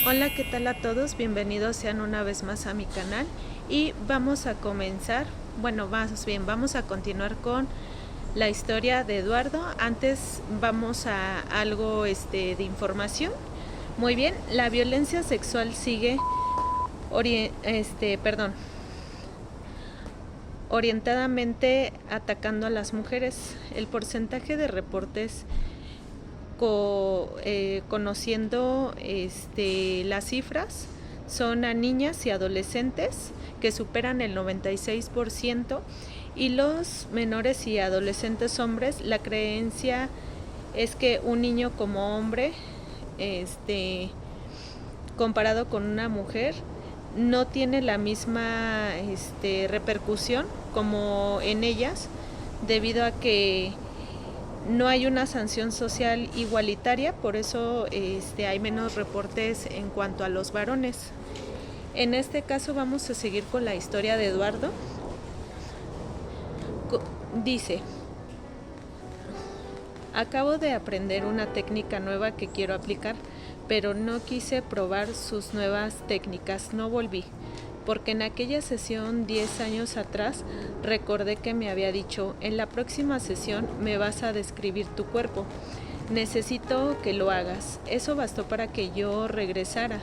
Hola, ¿qué tal a todos? Bienvenidos sean una vez más a mi canal y vamos a comenzar, más bien vamos a continuar con la historia de Eduardo. Antes vamos a algo de información. Muy bien, la violencia sexual sigue orientadamente atacando a las mujeres. El porcentaje de reportes conociendo las cifras son a niñas y adolescentes que superan el 96%, y los menores y adolescentes hombres, la creencia es que un niño como hombre comparado con una mujer no tiene la misma repercusión como en ellas, debido a que no hay una sanción social igualitaria. Por eso hay menos reportes en cuanto a los varones. En este caso vamos a seguir con la historia de Eduardo. Dice: acabo de aprender una técnica nueva que quiero aplicar, pero no quise probar sus nuevas técnicas. No volví, porque en aquella sesión 10 años atrás recordé que me había dicho: en la próxima sesión me vas a describir tu cuerpo. Necesito que lo hagas. Eso bastó para que yo regresara.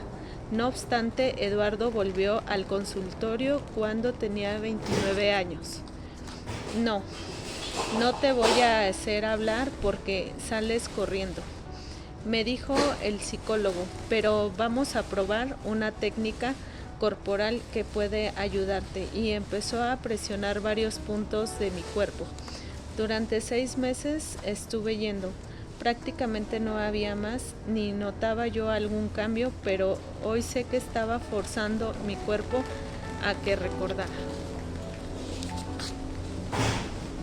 No obstante, Eduardo volvió al consultorio cuando tenía 29 años. No te voy a hacer hablar porque sales corriendo, me dijo el psicólogo, pero vamos a probar una técnica corporal que puede ayudarte. Y empezó a presionar varios puntos de mi cuerpo. Durante 6 meses estuve yendo. Prácticamente no había más, ni notaba yo algún cambio, pero hoy sé que estaba forzando mi cuerpo a que recordara.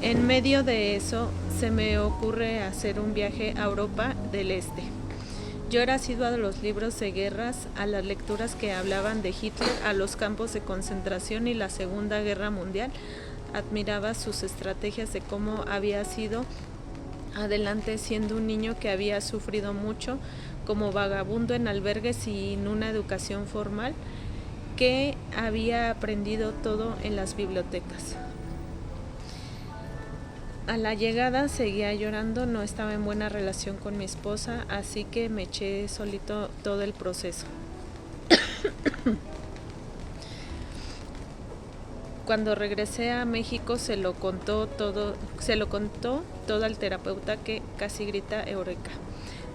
En medio de eso se me ocurre hacer un viaje a Europa del Este. Yo era asidua a los libros de guerras, a las lecturas que hablaban de Hitler, a los campos de concentración y la Segunda Guerra Mundial. Admiraba sus estrategias de cómo había sido adelante siendo un niño que había sufrido mucho como vagabundo en albergues sin una educación formal, que había aprendido todo en las bibliotecas. A la llegada seguía llorando, no estaba en buena relación con mi esposa, así que me eché solito todo el proceso. Cuando regresé a México se lo contó todo al terapeuta, que casi grita eureka.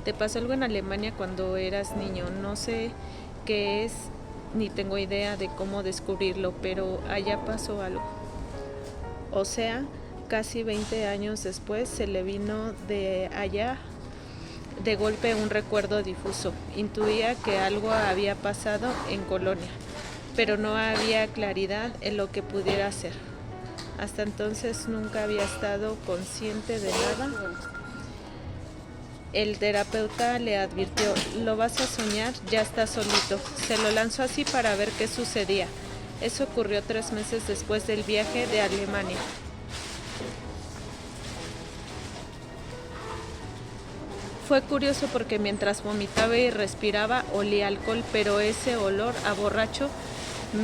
Te pasó algo en Alemania cuando eras niño, no sé qué es ni tengo idea de cómo descubrirlo, pero allá pasó algo. O sea, casi 20 años después se le vino de allá de golpe un recuerdo difuso. Intuía que algo había pasado en Colonia, pero no había claridad en lo que pudiera hacer. Hasta entonces nunca había estado consciente de nada. El terapeuta le advirtió: lo vas a soñar, ya estás solito. Se lo lanzó así para ver qué sucedía. Eso ocurrió 3 meses después del viaje de Alemania. Fue curioso porque mientras vomitaba y respiraba olía alcohol, pero ese olor a borracho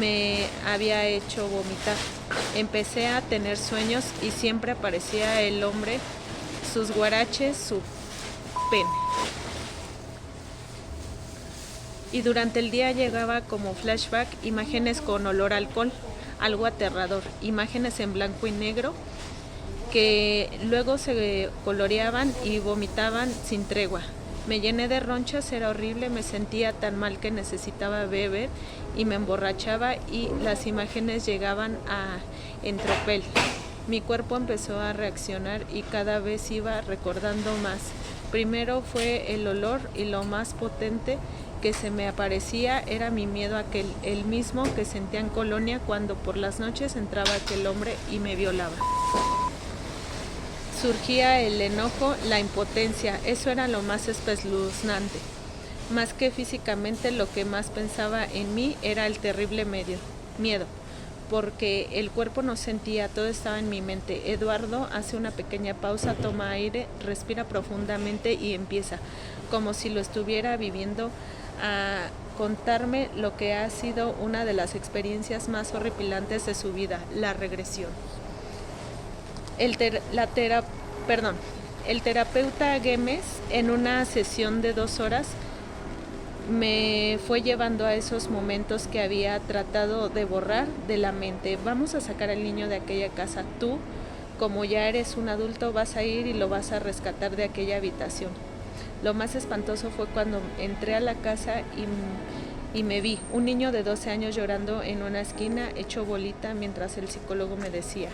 me había hecho vomitar. Empecé a tener sueños y siempre aparecía el hombre, sus guaraches, su pene. Y durante el día llegaba como flashback imágenes con olor a alcohol, algo aterrador, imágenes en blanco y negro que luego se coloreaban y vomitaban sin tregua. Me llené de ronchas, era horrible, me sentía tan mal que necesitaba beber y me emborrachaba, y las imágenes llegaban en tropel. Mi cuerpo empezó a reaccionar y cada vez iba recordando más. Primero fue el olor, y lo más potente que se me aparecía era mi miedo, el mismo que sentía en Colonia cuando por las noches entraba aquel hombre y me violaba. Surgía el enojo, la impotencia, eso era lo más espeluznante. Más que físicamente, lo que más pensaba en mí era el terrible miedo, porque el cuerpo no sentía, todo estaba en mi mente. Eduardo hace una pequeña pausa, toma aire, respira profundamente y empieza, como si lo estuviera viviendo, contarme lo que ha sido una de las experiencias más horripilantes de su vida, la regresión. El terapeuta Güemes, en una sesión de 2 horas, me fue llevando a esos momentos que había tratado de borrar de la mente. Vamos a sacar al niño de aquella casa. Tú, como ya eres un adulto, vas a ir y lo vas a rescatar de aquella habitación. Lo más espantoso fue cuando entré a la casa y me vi un niño de 12 años llorando en una esquina, hecho bolita, mientras el psicólogo me decía: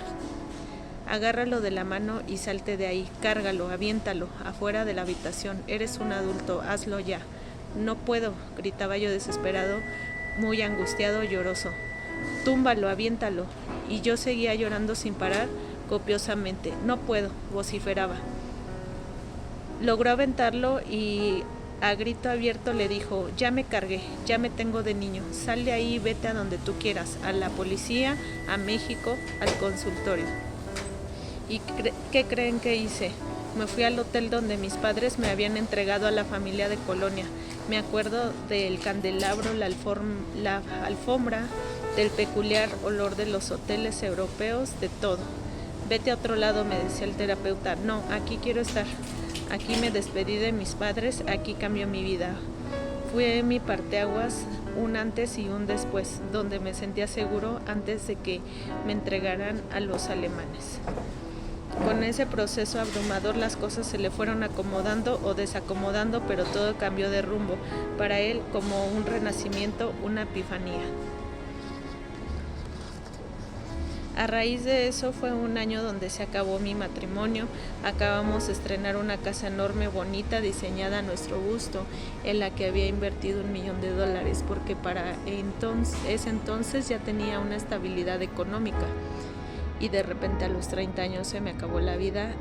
agárralo de la mano y salte de ahí, cárgalo, aviéntalo, afuera de la habitación, eres un adulto, hazlo ya. No puedo, gritaba yo desesperado, muy angustiado, lloroso. Túmbalo, aviéntalo. Y yo seguía llorando sin parar, copiosamente. No puedo, vociferaba. Logró aventarlo y a grito abierto le dijo: ya me cargué, ya me tengo de niño, sal de ahí y vete a donde tú quieras, a la policía, a México, al consultorio. ¿Y qué creen que hice? Me fui al hotel donde mis padres me habían entregado a la familia de Colonia. Me acuerdo del candelabro, la alfombra, del peculiar olor de los hoteles europeos, de todo. Vete a otro lado, me decía el terapeuta. No, aquí quiero estar. Aquí me despedí de mis padres, aquí cambió mi vida. Fue mi parteaguas, un antes y un después, donde me sentía seguro antes de que me entregaran a los alemanes. Con ese proceso abrumador las cosas se le fueron acomodando o desacomodando, pero todo cambió de rumbo. Para él, como un renacimiento, una epifanía. A raíz de eso fue un año donde se acabó mi matrimonio. Acabamos de estrenar una casa enorme, bonita, diseñada a nuestro gusto, en la que había invertido $1 millón, porque para ese entonces ya tenía una estabilidad económica. Y de repente a los 30 años se me acabó la vida.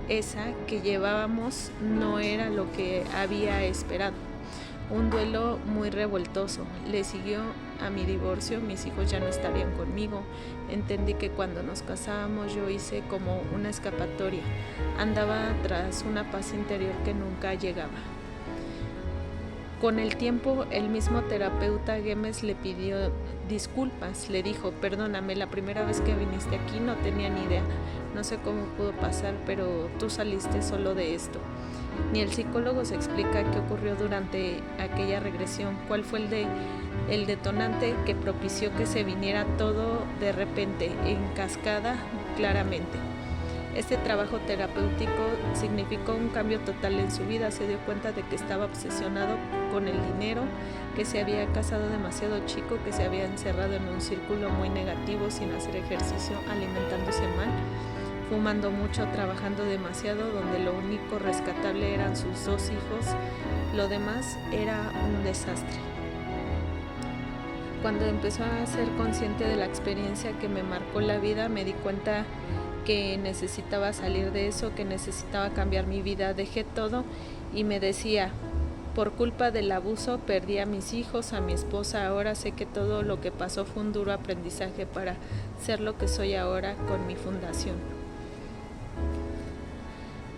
Esa que llevábamos no era lo que había esperado. Un duelo muy revoltoso. Le siguió a mi divorcio, mis hijos ya no estarían conmigo. Entendí que cuando nos casábamos yo hice como una escapatoria. Andaba tras una paz interior que nunca llegaba. Con el tiempo, el mismo terapeuta Güemes le pidió disculpas. Le dijo: perdóname, la primera vez que viniste aquí no tenía ni idea. No sé cómo pudo pasar, pero tú saliste solo de esto. Ni el psicólogo se explica qué ocurrió durante aquella regresión, cuál fue el detonante que propició que se viniera todo de repente, en cascada, claramente. Este trabajo terapéutico significó un cambio total en su vida. Se dio cuenta de que estaba obsesionado con el dinero, que se había casado demasiado chico, que se había encerrado en un círculo muy negativo, sin hacer ejercicio, alimentándose mal, fumando mucho, trabajando demasiado, donde lo único rescatable eran sus 2 hijos, lo demás era un desastre. Cuando empezó a ser consciente de la experiencia que me marcó la vida, me di cuenta que necesitaba salir de eso, que necesitaba cambiar mi vida. Dejé todo y me decía: por culpa del abuso perdí a mis hijos, a mi esposa. Ahora sé que todo lo que pasó fue un duro aprendizaje para ser lo que soy ahora con mi fundación.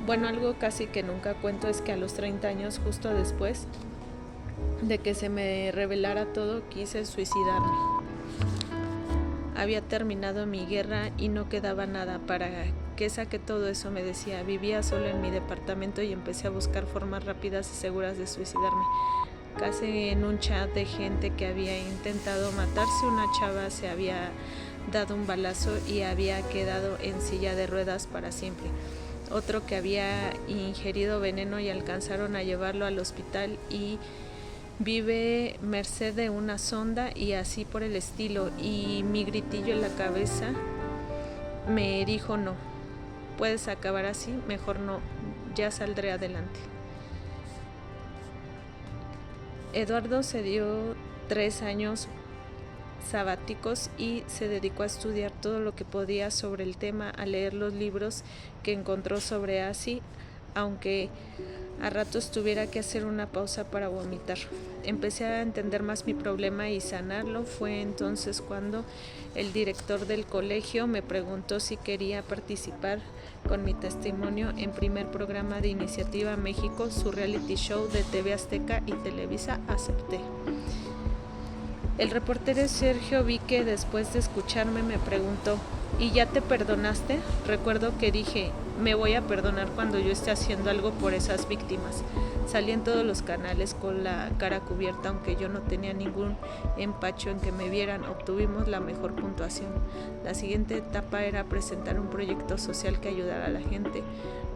Bueno, algo casi que nunca cuento es que a los 30 años, justo después de que se me revelara todo, quise suicidarme. Había terminado mi guerra y no quedaba nada. ¿Para qué saqué todo eso?, me decía. Vivía solo en mi departamento y empecé a buscar formas rápidas y seguras de suicidarme. Casi en un chat de gente que había intentado matarse. Una chava se había dado un balazo y había quedado en silla de ruedas para siempre. Otro que había ingerido veneno y alcanzaron a llevarlo al hospital y vive merced de una sonda, y así por el estilo. Y mi gritillo en la cabeza me dijo: no, puedes acabar así, mejor no, ya saldré adelante. Eduardo se dio 3 años sabáticos y se dedicó a estudiar todo lo que podía sobre el tema, a leer los libros que encontró sobre ASI, aunque a ratos tuviera que hacer una pausa para vomitar. Empecé a entender más mi problema y sanarlo. Fue entonces cuando el director del colegio me preguntó si quería participar con mi testimonio en primer programa de Iniciativa México, su reality show de TV Azteca y Televisa. Acepté. El reportero Sergio vi que después de escucharme me preguntó, ¿y ya te perdonaste? Recuerdo que dije, me voy a perdonar cuando yo esté haciendo algo por esas víctimas. Salí en todos los canales con la cara cubierta, aunque yo no tenía ningún empacho en que me vieran. Obtuvimos la mejor puntuación. La siguiente etapa era presentar un proyecto social que ayudara a la gente.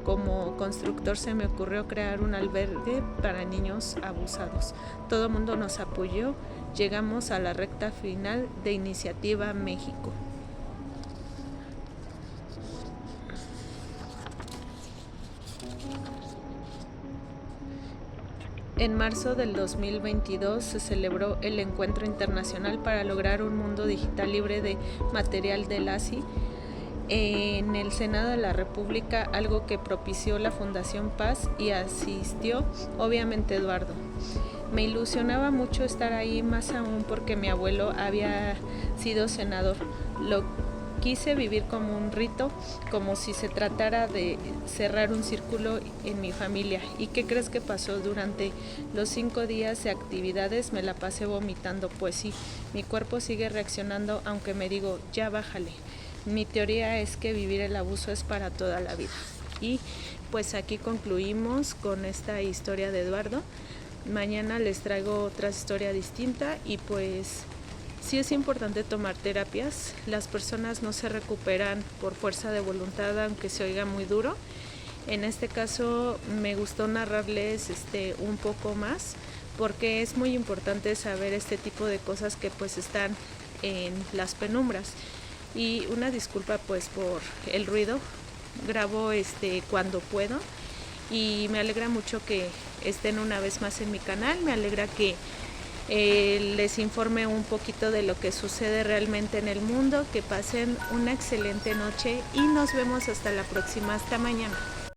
Como constructor se me ocurrió crear un albergue para niños abusados. Todo el mundo nos apoyó. Llegamos a la recta final de Iniciativa México. En marzo del 2022 se celebró el Encuentro Internacional para lograr un mundo digital libre de material de LACI en el Senado de la República, algo que propició la Fundación Paz, y asistió obviamente Eduardo. Me ilusionaba mucho estar ahí, más aún porque mi abuelo había sido senador. Lo quise vivir como un rito, como si se tratara de cerrar un círculo en mi familia. ¿Y qué crees que pasó? Durante los 5 días de actividades me la pasé vomitando, pues sí, mi cuerpo sigue reaccionando, aunque me digo, ya bájale. Mi teoría es que vivir el abuso es para toda la vida. Y pues aquí concluimos con esta historia de Eduardo. Mañana les traigo otra historia distinta y pues sí es importante tomar terapias. Las personas no se recuperan por fuerza de voluntad, aunque se oiga muy duro. En este caso me gustó narrarles un poco más, porque es muy importante saber este tipo de cosas que pues están en las penumbras. Y una disculpa pues por el ruido. Grabo cuando puedo y me alegra mucho que estén una vez más en mi canal. Me alegra que les informe un poquito de lo que sucede realmente en el mundo. Que pasen una excelente noche y nos vemos hasta la próxima. Hasta mañana.